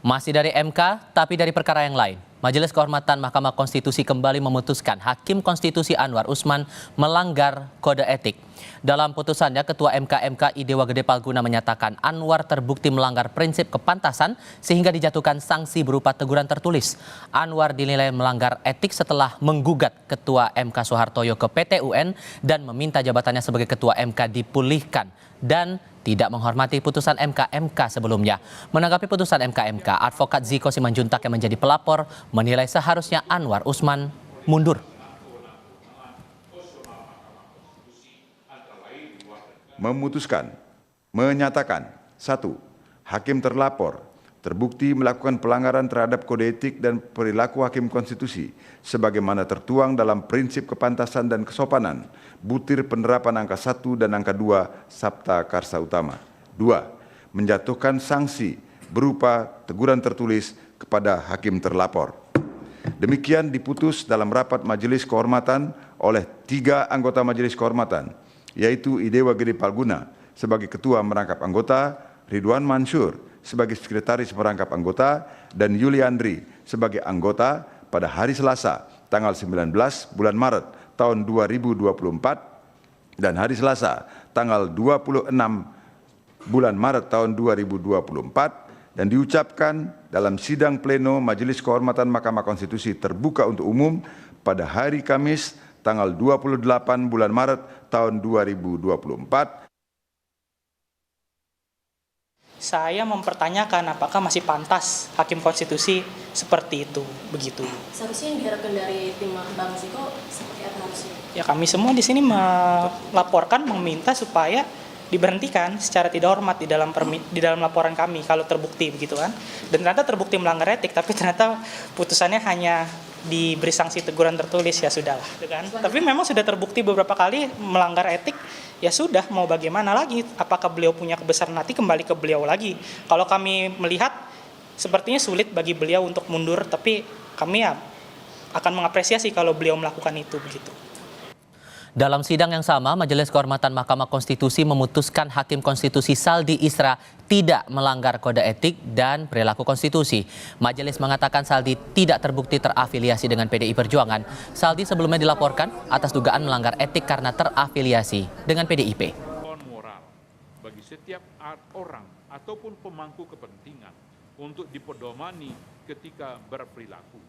Masih dari MK, tapi dari perkara yang lain. Majelis Kehormatan Mahkamah Konstitusi kembali memutuskan Hakim Konstitusi Anwar Usman melanggar kode etik. Dalam putusannya, Ketua MK Idewa Gede Palguna menyatakan Anwar terbukti melanggar prinsip kepantasan sehingga dijatuhkan sanksi berupa teguran tertulis. Anwar dinilai melanggar etik setelah menggugat Ketua MK Soehartoyo ke PT UN dan meminta jabatannya sebagai Ketua MK dipulihkan dan tidak menghormati putusan MK sebelumnya. Menanggapi putusan MK, Advokat Ziko Simanjuntak yang menjadi pelapor menilai seharusnya Anwar Usman mundur. Menyatakan, 1. Hakim terlapor terbukti melakukan pelanggaran terhadap kode etik dan perilaku hakim konstitusi sebagaimana tertuang dalam prinsip kepantasan dan kesopanan butir penerapan angka 1 dan angka 2 Sabta Karsa Utama. 2. Menjatuhkan sanksi berupa teguran tertulis kepada hakim terlapor. Demikian diputus dalam rapat Majelis Kehormatan oleh 3 anggota Majelis Kehormatan, yaitu Idewa Gede Palguna sebagai Ketua Merangkap Anggota, Ridwan Mansur sebagai Sekretaris Merangkap Anggota, dan Yuliandri sebagai anggota pada hari Selasa tanggal 19 bulan Maret tahun 2024 dan hari Selasa tanggal 26 bulan Maret tahun 2024 dan diucapkan dalam sidang pleno Majelis Kehormatan Mahkamah Konstitusi terbuka untuk umum pada hari Kamis tanggal 28 bulan Maret tahun 2024. Saya mempertanyakan apakah masih pantas Hakim Konstitusi seperti itu, begitu. Seharusnya yang diharapkan dari tim Bang Ziko seperti apa harusnya? Ya kami semua di sini melaporkan, meminta supaya diberhentikan secara tidak hormat di dalam laporan kami kalau terbukti begitu kan. Dan ternyata terbukti melanggar etik, tapi ternyata putusannya hanya diberi sanksi teguran tertulis, ya sudahlah, gitu kan. Tapi memang sudah terbukti beberapa kali melanggar etik, ya sudah, mau bagaimana lagi? Apakah beliau punya kebesaran hati, kembali ke beliau lagi. Kalau kami melihat sepertinya sulit bagi beliau untuk mundur, tapi kami ya akan mengapresiasi kalau beliau melakukan itu begitu. Dalam sidang yang sama, Majelis Kehormatan Mahkamah Konstitusi memutuskan Hakim Konstitusi Saldi Isra tidak melanggar kode etik dan perilaku konstitusi. Majelis mengatakan Saldi tidak terbukti terafiliasi dengan PDI Perjuangan. Saldi sebelumnya dilaporkan atas dugaan melanggar etik karena terafiliasi dengan PDIP. Moral bagi setiap orang ataupun pemangku kepentingan untuk dipedomani ketika berperilaku.